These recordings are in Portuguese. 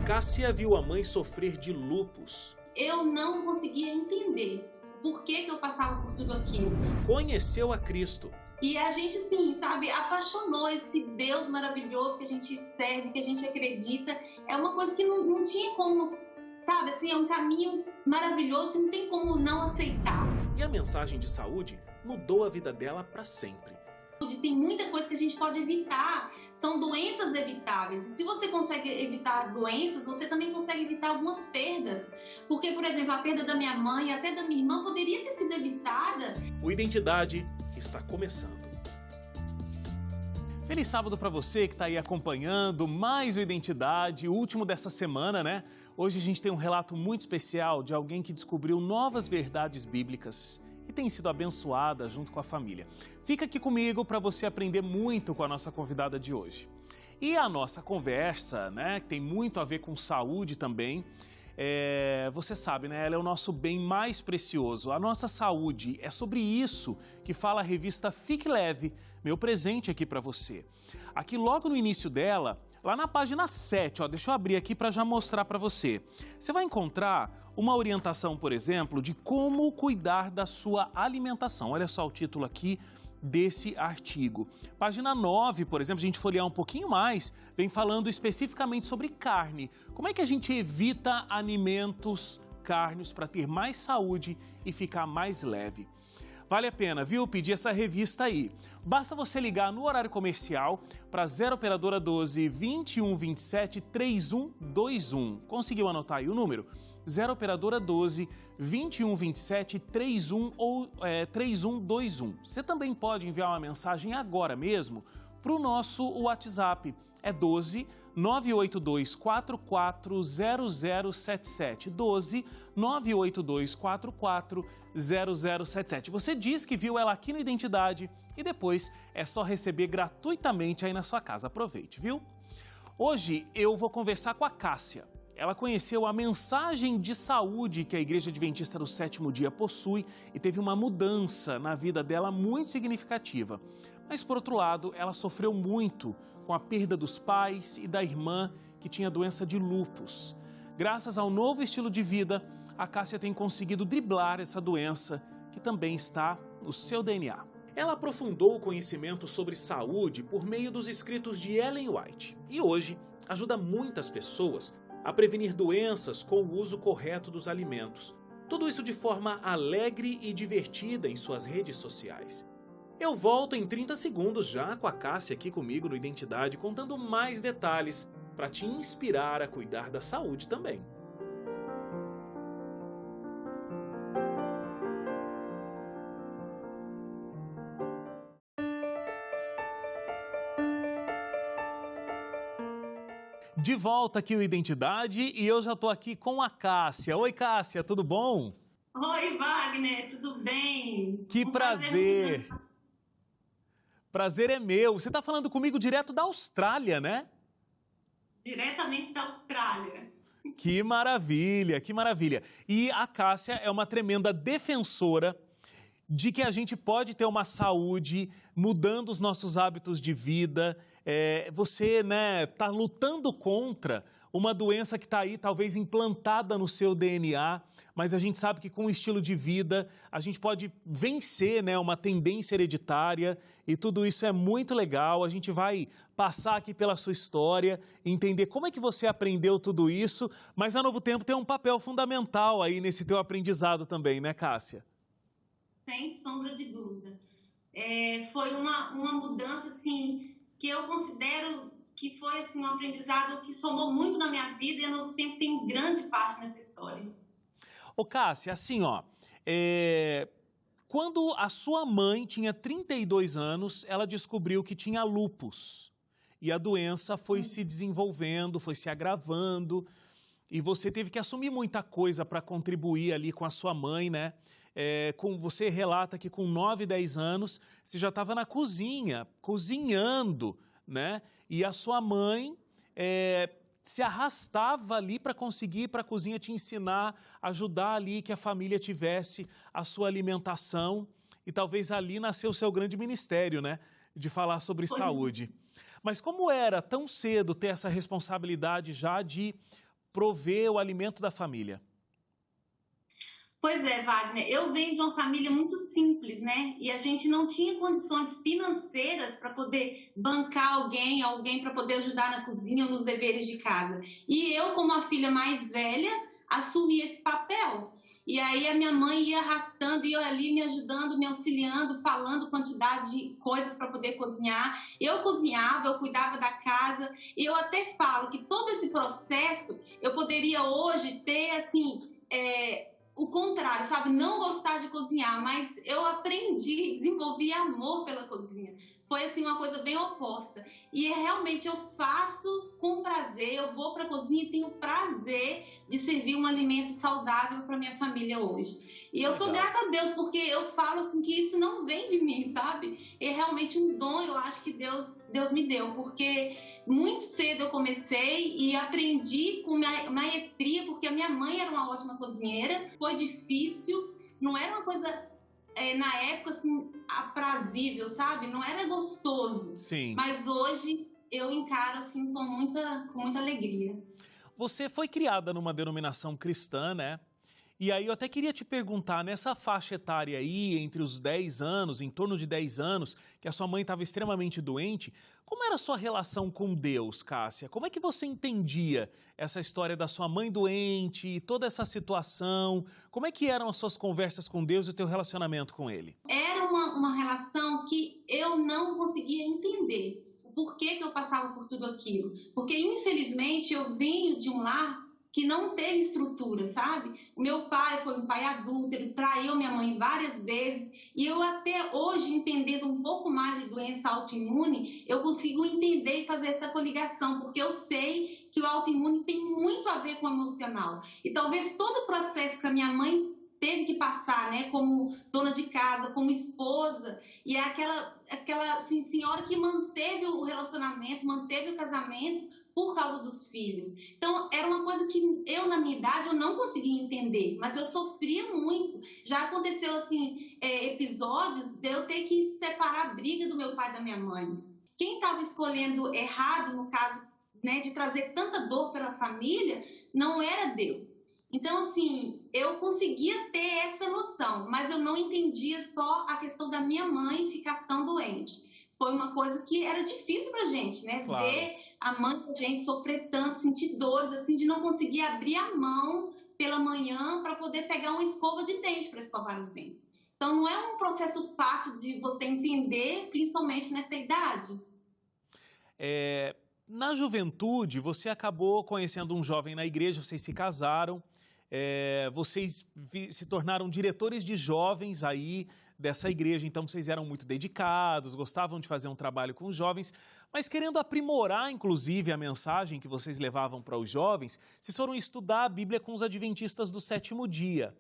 Cássia viu a mãe sofrer de lúpus. Eu não conseguia entender por que eu passava por tudo aquilo. Conheceu a Cristo. E a gente, sim, sabe, apaixonou esse Deus maravilhoso que a gente serve, que a gente acredita. É uma coisa que não tinha como, sabe, assim, é um caminho maravilhoso que não tem como não aceitar. E a mensagem de saúde mudou a vida dela para sempre. Tem muita coisa que a gente pode evitar, são doenças evitáveis. Se você consegue evitar doenças, você também consegue evitar algumas perdas. Porque, por exemplo, a perda da minha mãe, até da minha irmã, poderia ter sido evitada. O Identidade está começando. Feliz sábado para você que está aí acompanhando mais o Identidade, o último dessa semana, né? Hoje a gente tem um relato muito especial de alguém que descobriu novas verdades bíblicas e tem sido abençoada junto com a família. Fica aqui comigo para você aprender muito com a nossa convidada de hoje. E a nossa conversa, né, que tem muito a ver com saúde também, você sabe, né, ela é o nosso bem mais precioso. A nossa saúde, é sobre isso que fala a revista Fique Leve, meu presente aqui para você. Aqui logo no início dela, lá na página 7, ó, deixa eu abrir aqui para já mostrar para você. Você vai encontrar uma orientação, por exemplo, de como cuidar da sua alimentação. Olha só o título aqui desse artigo. Página 9, por exemplo, a gente folhear um pouquinho mais, vem falando especificamente sobre carne. Como é que a gente evita alimentos cárneos para ter mais saúde e ficar mais leve? Vale a pena, viu, pedir essa revista aí. Basta você ligar no horário comercial para 0 operadora 12 21 27 3121. Conseguiu anotar aí o número? 0 operadora 12 21 27 3121. Você também pode enviar uma mensagem agora mesmo para o nosso WhatsApp. É 12 982 44 0077. 12 982 44 0077. Você diz que viu ela aqui no Identidade e depois é só receber gratuitamente aí na sua casa. Aproveite, viu? Hoje eu vou conversar com a Cássia. Ela conheceu a mensagem de saúde que a Igreja Adventista do Sétimo Dia possui e teve uma mudança na vida dela muito significativa. Mas, por outro lado, ela sofreu muito com a perda dos pais e da irmã que tinha doença de lúpus. Graças ao novo estilo de vida, a Cássia tem conseguido driblar essa doença que também está no seu DNA. Ela aprofundou o conhecimento sobre saúde por meio dos escritos de Ellen White e hoje ajuda muitas pessoas a prevenir doenças com o uso correto dos alimentos. Tudo isso de forma alegre e divertida em suas redes sociais. Eu volto em 30 segundos já com a Cássia aqui comigo no Identidade, contando mais detalhes para te inspirar a cuidar da saúde também. De volta aqui no Identidade e eu já estou aqui com a Cássia. Oi, Cássia, tudo bom? Oi, Wagner, tudo bem? Que prazer! Prazer é meu. Você está falando comigo direto da Austrália, né? Diretamente da Austrália. Que maravilha, que maravilha. E a Cássia é uma tremenda defensora de que a gente pode ter uma saúde mudando os nossos hábitos de vida. Você, né, tá lutando contra uma doença que está aí, talvez implantada no seu DNA, mas a gente sabe que com o estilo de vida a gente pode vencer, né, uma tendência hereditária e tudo isso é muito legal. A gente vai passar aqui pela sua história, entender como é que você aprendeu tudo isso, mas a Novo Tempo tem um papel fundamental aí nesse teu aprendizado também, né, Cássia? Sem sombra de dúvida. Foi uma mudança, assim, que eu considero que foi assim, um aprendizado que somou muito na minha vida e a Novo Tempo tem grande parte nessa história. Ô Cássia, assim, ó, quando a sua mãe tinha 32 anos, ela descobriu que tinha lúpus. E a doença foi se desenvolvendo, foi se agravando, e você teve que assumir muita coisa para contribuir ali com a sua mãe, né? Você relata que com 9, 10 anos, você já estava na cozinha, cozinhando, né? E a sua mãe se arrastava ali para conseguir ir para a cozinha te ensinar, ajudar ali que a família tivesse a sua alimentação. E talvez ali nasceu o seu grande ministério, né? De falar sobre saúde. Mas como era tão cedo ter essa responsabilidade já de prover o alimento da família? Pois é, Wagner, eu venho de uma família muito simples, né? E a gente não tinha condições financeiras para poder bancar alguém para poder ajudar na cozinha ou nos deveres de casa. E eu, como a filha mais velha, assumi esse papel. E aí a minha mãe ia arrastando, ia ali me ajudando, me auxiliando, falando quantidade de coisas para poder cozinhar. Eu cozinhava, eu cuidava da casa. E eu até falo que todo esse processo eu poderia hoje ter, assim, o contrário, sabe? Não gostar de cozinhar, mas eu aprendi, desenvolvi amor pela cozinha. Foi, assim, uma coisa bem oposta. E realmente eu faço com prazer, eu vou para a cozinha e tenho prazer de servir um alimento saudável para minha família hoje. E eu sou grata a Deus, porque eu falo, assim, que isso não vem de mim, sabe? É realmente um dom, eu acho que Deus me deu, porque muito cedo eu comecei e aprendi com maestria, porque a minha mãe era uma ótima cozinheira. Foi difícil, não era uma coisa, na época, assim, aprazível, sabe? Não era gostoso. Sim. Mas hoje eu encaro, assim, com muita alegria. Você foi criada numa denominação cristã, né? E aí eu até queria te perguntar, nessa faixa etária aí, entre os 10 anos, em torno de 10 anos, que a sua mãe estava extremamente doente, como era a sua relação com Deus, Cássia? Como é que você entendia essa história da sua mãe doente, toda essa situação? Como é que eram as suas conversas com Deus e o teu relacionamento com Ele? Era uma relação que eu não conseguia entender o porquê que eu passava por tudo aquilo. Porque, infelizmente, eu venho de um lar que não teve estrutura, sabe? O meu pai foi um pai adúltero, traiu minha mãe várias vezes, e eu até hoje, entendendo um pouco mais de doença autoimune, eu consigo entender e fazer essa coligação, porque eu sei que o autoimune tem muito a ver com o emocional. E talvez todo o processo que a minha mãe teve que passar, né, como dona de casa, como esposa, e é aquela assim, senhora que manteve o relacionamento, manteve o casamento por causa dos filhos. Então, era uma coisa que eu, na minha idade, eu não conseguia entender, mas eu sofria muito. Já aconteceu, assim, episódios de eu ter que separar a briga do meu pai e da minha mãe. Quem estava escolhendo errado, no caso, né, de trazer tanta dor pela família, não era Deus. Então, assim, eu conseguia ter essa noção, mas eu não entendia só a questão da minha mãe ficar tão doente. Foi uma coisa que era difícil pra gente, né? Claro. Ver a mãe da gente sofrer tanto, sentir dores, assim, de não conseguir abrir a mão pela manhã para poder pegar uma escova de dente para escovar os dentes. Então, não é um processo fácil de você entender, principalmente nessa idade. Na juventude, você acabou conhecendo um jovem na igreja, vocês se casaram, vocês se tornaram diretores de jovens aí dessa igreja, então vocês eram muito dedicados, gostavam de fazer um trabalho com os jovens, mas querendo aprimorar, inclusive, a mensagem que vocês levavam para os jovens, vocês foram estudar a Bíblia com os adventistas do sétimo dia.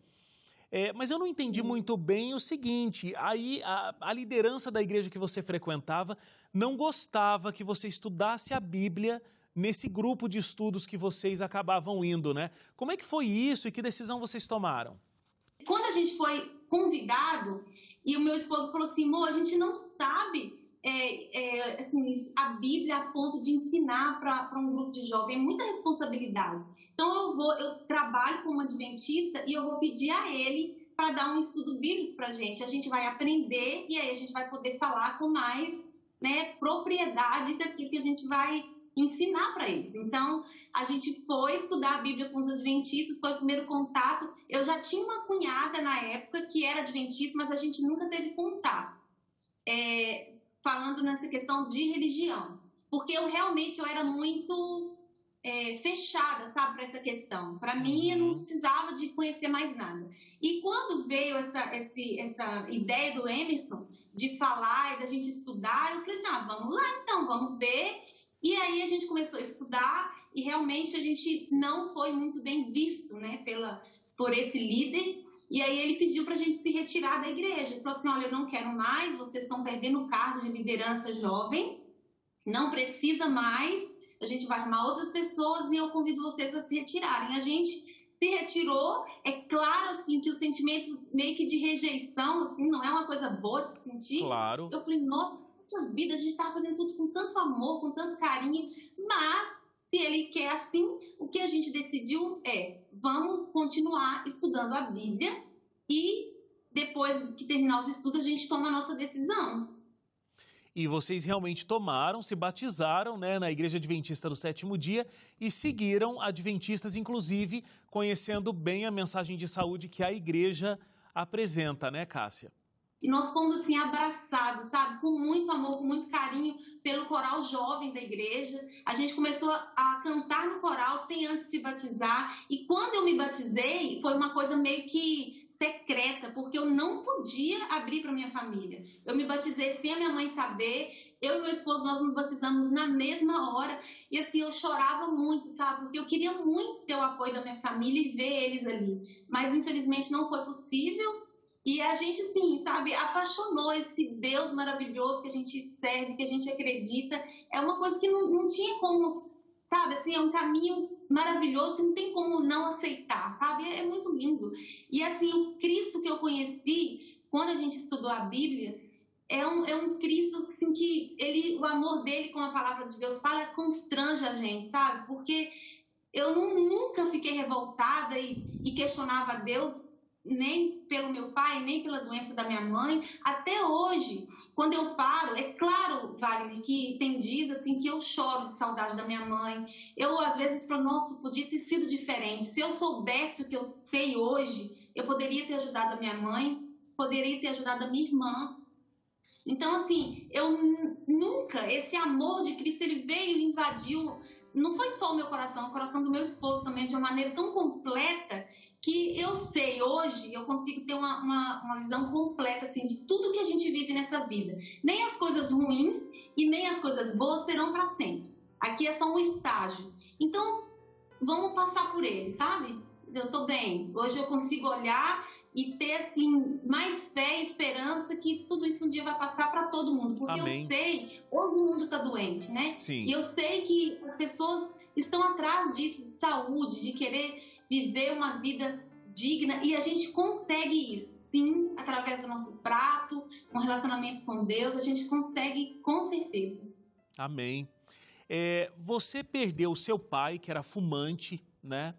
Mas eu não entendi muito bem o seguinte, aí a liderança da igreja que você frequentava não gostava que você estudasse a Bíblia nesse grupo de estudos que vocês acabavam indo, né? Como é que foi isso e que decisão vocês tomaram? Quando a gente foi convidado, e o meu esposo falou assim, amor, a gente não sabe assim, a Bíblia a ponto de ensinar para um grupo de jovens, é muita responsabilidade. Então eu trabalho como adventista e eu vou pedir a ele para dar um estudo bíblico para a gente vai aprender e aí a gente vai poder falar com mais, né, propriedade daquilo que a gente vai ensinar para eles. Então, a gente foi estudar a Bíblia com os adventistas, foi o primeiro contato. Eu já tinha uma cunhada na época que era adventista, mas a gente nunca teve contato. Falando nessa questão de religião. Porque eu era muito fechada, sabe, para essa questão. Para mim, eu não precisava de conhecer mais nada. E quando veio essa ideia do Emerson de falar e da gente estudar, eu falei assim, vamos lá então, vamos ver. E aí a gente começou a estudar e realmente a gente não foi muito bem visto, né, por esse líder. E aí ele pediu para a gente se retirar da igreja. Ele falou assim, olha, eu não quero mais, vocês estão perdendo o cargo de liderança jovem, não precisa mais, a gente vai arrumar outras pessoas e eu convido vocês a se retirarem. A gente se retirou, é claro assim, que o sentimento meio que de rejeição, assim, não é uma coisa boa de se sentir. Claro. Eu falei, nossa vida, a gente estava fazendo tudo com tanto amor, com tanto carinho, mas Se Ele quer assim, o que a gente decidiu vamos continuar estudando a Bíblia e depois que terminar os estudos a gente toma a nossa decisão. E vocês realmente tomaram, se batizaram, né, na Igreja Adventista do Sétimo Dia e seguiram adventistas, inclusive conhecendo bem a mensagem de saúde que a igreja apresenta, né, Cássia? E nós fomos assim abraçados, sabe, com muito amor, com muito carinho pelo coral jovem da igreja. A gente começou a cantar no coral sem antes se batizar. E quando eu me batizei, foi uma coisa meio que secreta, porque eu não podia abrir para minha família. Eu me batizei sem a minha mãe saber. Eu e meu esposo, nós nos batizamos na mesma hora. E assim, eu chorava muito, sabe, porque eu queria muito ter o apoio da minha família e ver eles ali. Mas infelizmente não foi possível. E a gente, sim, sabe, apaixonou esse Deus maravilhoso que a gente serve, que a gente acredita. É uma coisa que não tinha como, sabe, assim, é um caminho maravilhoso que não tem como não aceitar, sabe? É muito lindo. E, assim, o Cristo que eu conheci, quando a gente estudou a Bíblia, é um Cristo assim, que o amor dele, como a palavra de Deus fala, constrange a gente, sabe? Porque eu nunca fiquei revoltada e questionava a Deus, nem pelo meu pai, nem pela doença da minha mãe. Até hoje, quando eu paro, é claro, Wagner, que tem dias assim, que eu choro de saudade da minha mãe. Eu, às vezes, falo, nossa, podia ter sido diferente. Se eu soubesse o que eu sei hoje, eu poderia ter ajudado a minha mãe, poderia ter ajudado a minha irmã. Então, assim, eu nunca, esse amor de Cristo, ele veio e invadiu, não foi só o meu coração, o coração do meu esposo também, de uma maneira tão completa, que eu sei, hoje, eu consigo ter uma visão completa, assim, de tudo que a gente vive nessa vida. Nem as coisas ruins e nem as coisas boas serão para sempre. Aqui é só um estágio. Então, vamos passar por ele, sabe? Eu tô bem. Hoje eu consigo olhar e ter, assim, mais fé e esperança que tudo isso um dia vai passar para todo mundo. Porque Amém. eu sei, hoje o mundo está doente, né? Sim. E eu sei que as pessoas estão atrás disso, de saúde, de querer viver uma vida digna. E a gente consegue isso, sim, através do nosso prato, um relacionamento com Deus, a gente consegue com certeza. Amém. Você perdeu o seu pai, que era fumante, né?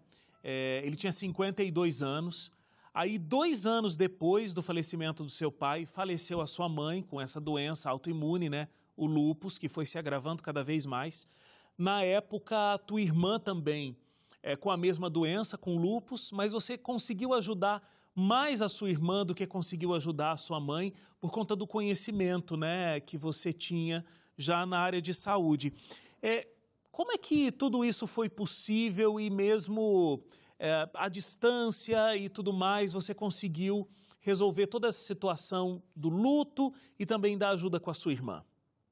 Ele tinha 52 anos. Aí, 2 anos depois do falecimento do seu pai, faleceu a sua mãe com essa doença autoimune, né? O lúpus, que foi se agravando cada vez mais. Na época, a tua irmã também, com a mesma doença, com lúpus, mas você conseguiu ajudar mais a sua irmã do que conseguiu ajudar a sua mãe por conta do conhecimento, né, que você tinha já na área de saúde. Como é que tudo isso foi possível e mesmo à distância e tudo mais, você conseguiu resolver toda essa situação do luto e também da ajuda com a sua irmã?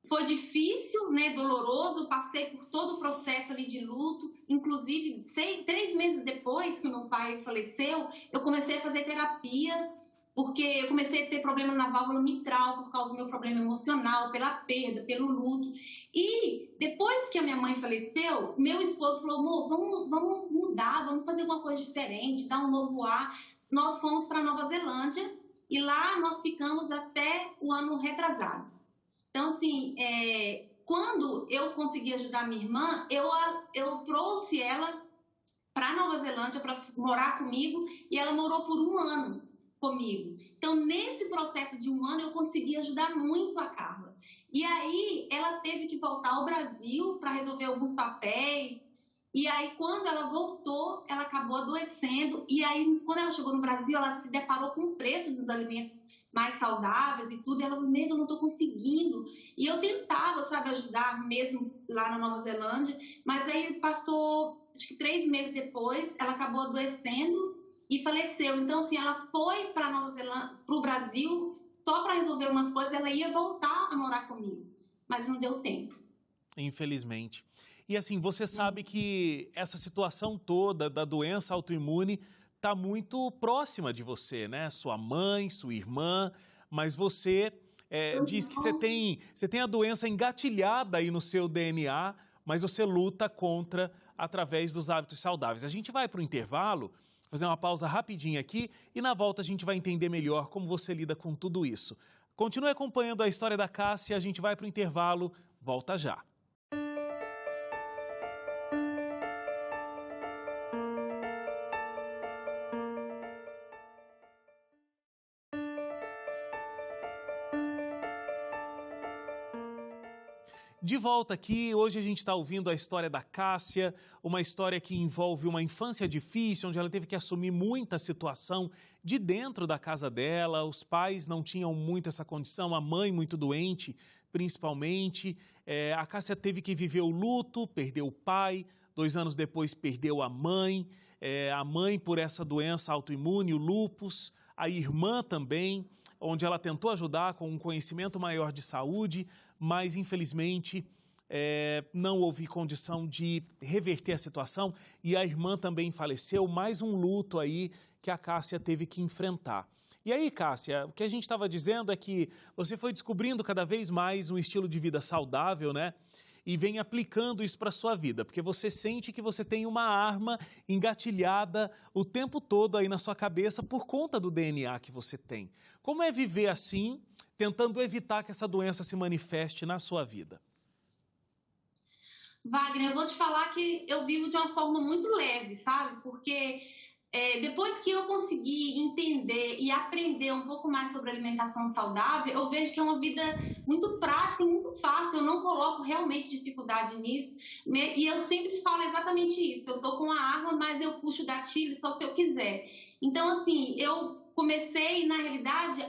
Foi difícil, né, doloroso, passei por todo o processo ali de luto, inclusive 3 meses depois que meu pai faleceu, eu comecei a fazer terapia, porque eu comecei a ter problema na válvula mitral por causa do meu problema emocional, pela perda, pelo luto. E depois que a minha mãe faleceu, meu esposo falou, amor, vamos mudar, vamos fazer uma coisa diferente, dar um novo ar. Nós fomos para Nova Zelândia e lá nós ficamos até o ano retrasado. Então, assim, quando eu consegui ajudar minha irmã, eu trouxe ela para Nova Zelândia para morar comigo e ela morou por 1 ano comigo. Então, nesse processo de 1 ano, eu consegui ajudar muito a Carla. E aí, ela teve que voltar ao Brasil para resolver alguns papéis. E aí, quando ela voltou, ela acabou adoecendo. E aí, quando ela chegou no Brasil, ela se deparou com o preço dos alimentos mais saudáveis e tudo. E ela falou, eu não estou conseguindo. E eu tentava, sabe, ajudar mesmo lá na Nova Zelândia. Mas aí passou, acho que 3 meses depois, ela acabou adoecendo e faleceu. Então, assim, ela foi para Nova Zelândia, para o Brasil, só para resolver umas coisas. Ela ia voltar a morar comigo, mas não deu tempo. Infelizmente. E assim, você sabe que essa situação toda da doença autoimune está muito próxima de você, né? Sua mãe, sua irmã, mas você diz que você tem a doença engatilhada aí no seu DNA, mas você luta contra através dos hábitos saudáveis. A gente vai para o intervalo, fazer uma pausa rapidinho aqui e na volta a gente vai entender melhor como você lida com tudo isso. Continue acompanhando a história da Cássia, a gente vai para o intervalo, volta já. De volta aqui, hoje a gente está ouvindo a história da Cássia, uma história que envolve uma infância difícil, onde ela teve que assumir muita situação de dentro da casa dela, os pais não tinham muito essa condição, a mãe muito doente, principalmente. A Cássia teve que viver o luto, perdeu o pai, 2 anos depois perdeu a mãe por essa doença autoimune, o lúpus, a irmã também, onde ela tentou ajudar com um conhecimento maior de saúde, mas infelizmente não houve condição de reverter a situação e a irmã também faleceu, mais um luto aí que a Cássia teve que enfrentar. E aí, Cássia, o que a gente estava dizendo é que você foi descobrindo cada vez mais um estilo de vida saudável, né? E vem aplicando isso para a sua vida, porque você sente que você tem uma arma engatilhada o tempo todo aí na sua cabeça por conta do DNA que você tem. Como é viver assim, tentando evitar que essa doença se manifeste na sua vida? Wagner, eu vou te falar que eu vivo de uma forma muito leve, sabe? Porque depois que eu consegui entender e aprender um pouco mais sobre alimentação saudável, eu vejo que é uma vida muito prática e muito fácil. Eu não coloco realmente dificuldade nisso. E eu sempre falo exatamente isso. Eu tô com a arma, mas eu puxo o gatilho só se eu quiser. Então, assim, eu comecei, na realidade,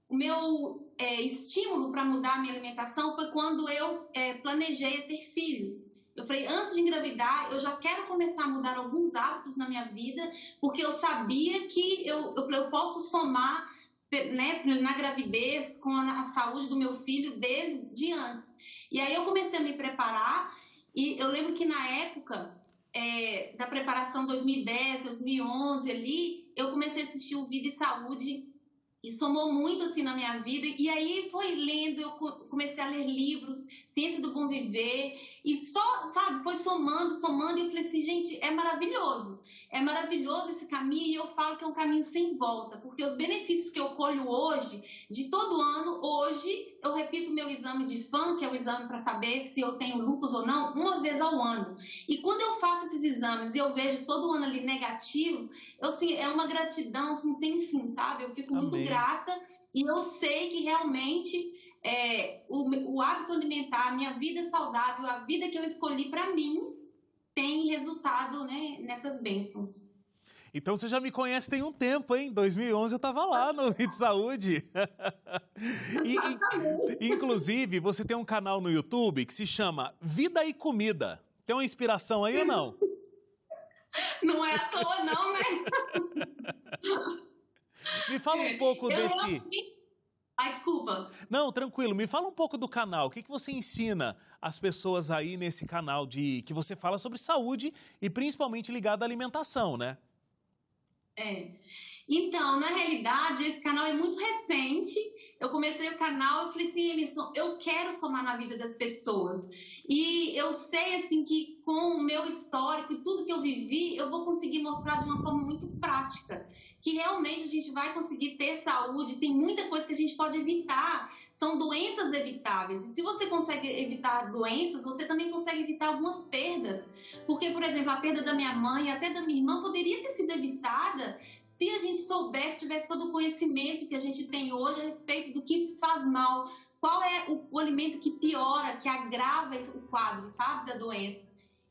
o meu estímulo para mudar a minha alimentação foi quando eu planejei ter filhos. Eu falei, antes de engravidar, eu já quero começar a mudar alguns hábitos na minha vida, porque eu sabia que eu posso somar, né, na gravidez com a saúde do meu filho desde antes. E aí eu comecei a me preparar e eu lembro que na época da preparação 2010, 2011 ali, eu comecei a assistir o Vida e Saúde. E somou muito assim na minha vida. E aí foi lendo, eu comecei a ler livros, Ciência do Bom Viver, e só, sabe, foi somando, e eu falei assim, gente, é maravilhoso esse caminho, e eu falo que é um caminho sem volta, porque os benefícios que eu colho hoje, de todo ano, hoje eu repito meu exame de FAM, que é o exame para saber se eu tenho lúpus ou não, uma vez ao ano. E quando eu faço esses exames e eu vejo todo ano ali negativo, assim, é uma gratidão assim, sem fim, sabe? Eu fico muito grata e eu sei que realmente o hábito alimentar, a minha vida saudável, a vida que eu escolhi para mim, tem resultado, né, nessas bênçãos. Então você já me conhece tem um tempo, hein? Em 2011 eu estava lá no Vida e Saúde. Inclusive, você tem um canal no YouTube que se chama Vida e Comida. Tem uma inspiração aí ou não? Não é à toa não, né? Me fala um pouco desse... Desculpa. Não, tranquilo. Me fala um pouco do canal. O que você ensina às pessoas aí nesse canal que você fala sobre saúde e principalmente ligado à alimentação, né? Então, na realidade, esse canal é muito recente. Eu comecei o canal e falei assim, Emerson, eu quero somar na vida das pessoas. E eu sei, assim, que com o meu histórico e tudo que eu vivi, eu vou conseguir mostrar de uma forma muito prática. Que realmente a gente vai conseguir ter saúde, tem muita coisa que a gente pode evitar. São doenças evitáveis. E se você consegue evitar doenças, você também consegue evitar algumas perdas. Porque, por exemplo, a perda da minha mãe, até da minha irmã, poderia ter sido evitada se a gente soubesse, tivesse todo o conhecimento que a gente tem hoje a respeito do que faz mal, qual é o alimento que piora, que agrava o quadro, sabe, da doença.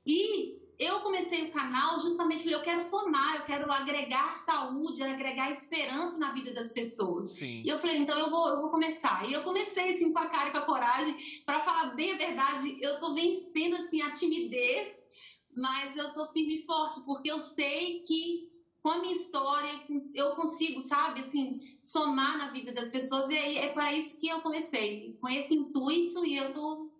E eu comecei o canal justamente porque eu quero somar, eu quero agregar saúde, agregar esperança na vida das pessoas. Sim. E eu falei, então eu vou começar. E eu comecei assim com a cara e com a coragem, para falar bem a verdade, eu tô vencendo assim a timidez, mas eu tô firme e forte, porque eu sei que com a minha história, eu consigo, sabe, assim, somar na vida das pessoas. E aí é para isso que eu comecei, com esse intuito, e eu tô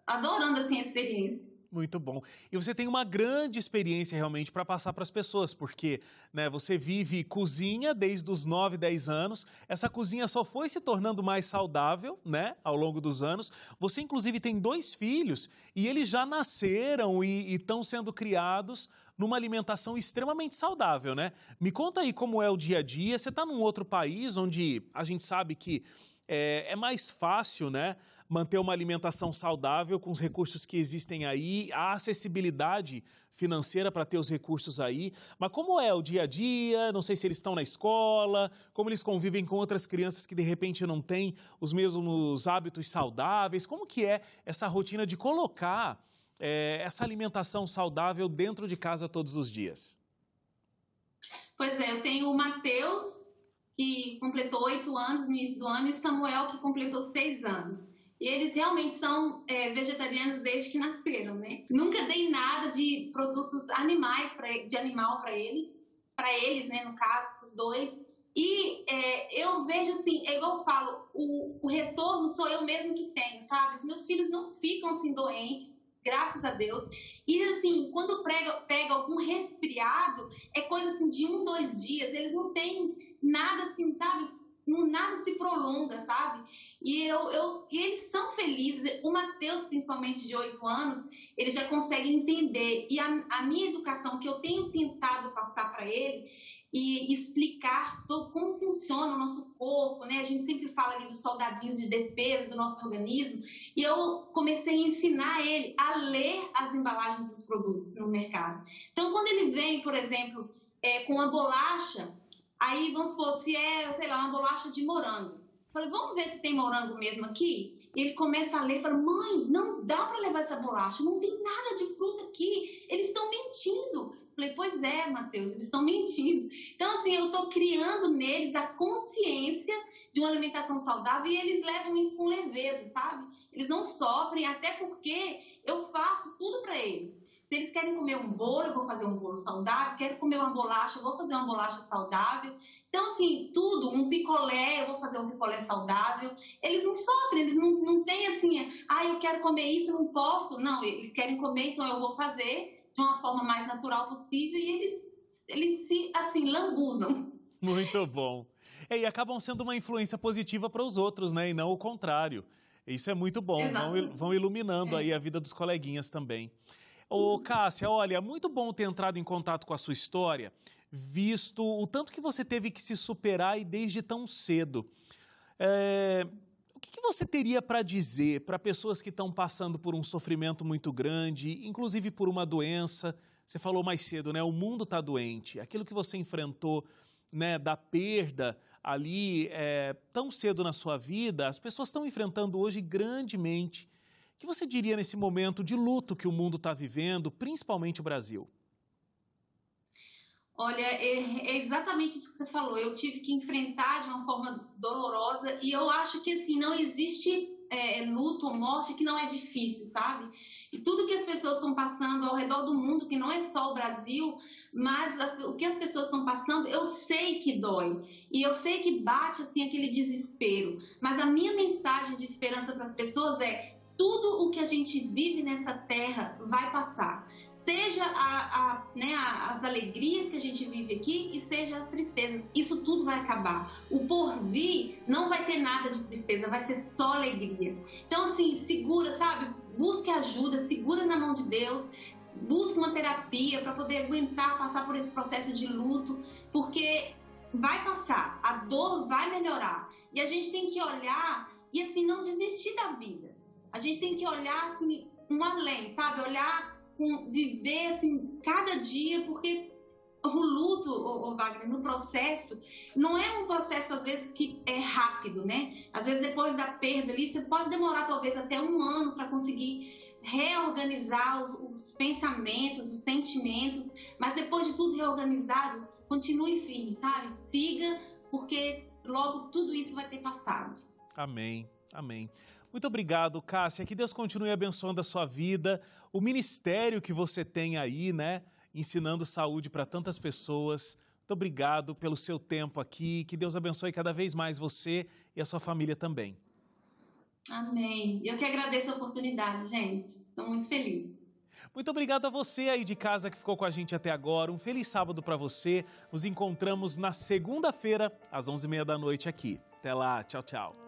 adorando, assim, a experiência. Muito bom. E você tem uma grande experiência realmente para passar para as pessoas, porque, né, você vive cozinha desde os 9, 10 anos, essa cozinha só foi se tornando mais saudável, né, ao longo dos anos. Você, inclusive, tem 2 filhos e eles já nasceram e estão sendo criados numa alimentação extremamente saudável, né? Me conta aí como é o dia a dia. Você está num outro país onde a gente sabe que é mais fácil, né, manter uma alimentação saudável com os recursos que existem aí, a acessibilidade financeira para ter os recursos aí. Mas como é o dia a dia? Não sei se eles estão na escola, como eles convivem com outras crianças que de repente não têm os mesmos hábitos saudáveis. Como que é essa rotina de colocar essa alimentação saudável dentro de casa todos os dias? Pois é, eu tenho o Matheus, que completou 8 anos no início do ano, e o Samuel, que completou 6 anos. E eles realmente são vegetarianos desde que nasceram, né? Nunca dei nada de produtos animais, de animal para eles, né, no caso, os dois. E eu vejo assim, é igual eu falo, o retorno sou eu mesmo que tenho, sabe? Os meus filhos não ficam assim doentes, graças a Deus. E assim, quando pega algum resfriado, é coisa assim de 1, 2 dias, eles não têm nada assim, sabe? Nada se prolonga, sabe? E eles estão felizes. O Matheus, principalmente de 8 anos, ele já consegue entender. E a minha educação, que eu tenho tentado passar para ele e explicar como funciona o nosso corpo, né? A gente sempre fala ali dos soldadinhos de defesa do nosso organismo. E eu comecei a ensinar ele a ler as embalagens dos produtos no mercado. Então, quando ele vem, por exemplo, com uma bolacha, aí, vamos supor, se é, sei lá, uma bolacha de morango. Falei, vamos ver se tem morango mesmo aqui? Ele começa a ler e fala, mãe, não dá para levar essa bolacha, não tem nada de fruta aqui, eles estão mentindo. Falei, pois é, Matheus, eles estão mentindo. Então, assim, eu estou criando neles a consciência de uma alimentação saudável e eles levam isso com leveza, sabe? Eles não sofrem, até porque eu faço tudo para eles. Se eles querem comer um bolo, eu vou fazer um bolo saudável. Querem comer uma bolacha, eu vou fazer uma bolacha saudável. Então, assim, tudo, um picolé, eu vou fazer um picolé saudável. Eles não sofrem, eles não têm assim, eu quero comer isso, não posso. Não, eles querem comer, então eu vou fazer de uma forma mais natural possível e eles se, assim, lambuzam. Muito bom. E acabam sendo uma influência positiva para os outros, né? E não o contrário. Isso é muito bom, vão iluminando aí a vida dos coleguinhas também. Ô, Cássia, olha, muito bom ter entrado em contato com a sua história, visto o tanto que você teve que se superar e desde tão cedo. O que você teria para dizer para pessoas que estão passando por um sofrimento muito grande, inclusive por uma doença? Você falou mais cedo, né? O mundo está doente. Aquilo que você enfrentou, né, da perda ali tão cedo na sua vida, as pessoas estão enfrentando hoje grandemente. O que você diria nesse momento de luto que o mundo está vivendo, principalmente o Brasil? Olha, é exatamente isso que você falou. Eu tive que enfrentar de uma forma dolorosa e eu acho que assim, não existe luto ou morte que não é difícil, sabe? E tudo que as pessoas estão passando ao redor do mundo, que não é só o Brasil, mas o que as pessoas estão passando, eu sei que dói. E eu sei que bate assim aquele desespero. Mas a minha mensagem de esperança para as pessoas é: tudo o que a gente vive nessa terra vai passar. Seja as alegrias que a gente vive aqui e seja as tristezas. Isso tudo vai acabar. O porvir não vai ter nada de tristeza, vai ser só alegria. Então, assim, segura, sabe? Busque ajuda, segura na mão de Deus. Busque uma terapia para poder aguentar, passar por esse processo de luto, porque vai passar, a dor vai melhorar. E a gente tem que olhar e, assim, não desistir da vida. A gente tem que olhar, assim, além, sabe? Olhar, viver, assim, cada dia, porque o luto, Wagner, no processo, não é um processo, às vezes, que é rápido, né? Às vezes, depois da perda ali, você pode demorar, talvez, até 1 ano para conseguir reorganizar os pensamentos, os sentimentos, mas depois de tudo reorganizado, continue firme, sabe? Siga, porque logo tudo isso vai ter passado. Amém, amém. Muito obrigado, Cássia. Que Deus continue abençoando a sua vida, o ministério que você tem aí, né? Ensinando saúde para tantas pessoas. Muito obrigado pelo seu tempo aqui. Que Deus abençoe cada vez mais você e a sua família também. Amém. Eu que agradeço a oportunidade, gente. Estou muito feliz. Muito obrigado a você aí de casa que ficou com a gente até agora. Um feliz sábado para você. Nos encontramos na segunda-feira, às 11h30 da noite aqui. Até lá. Tchau, tchau.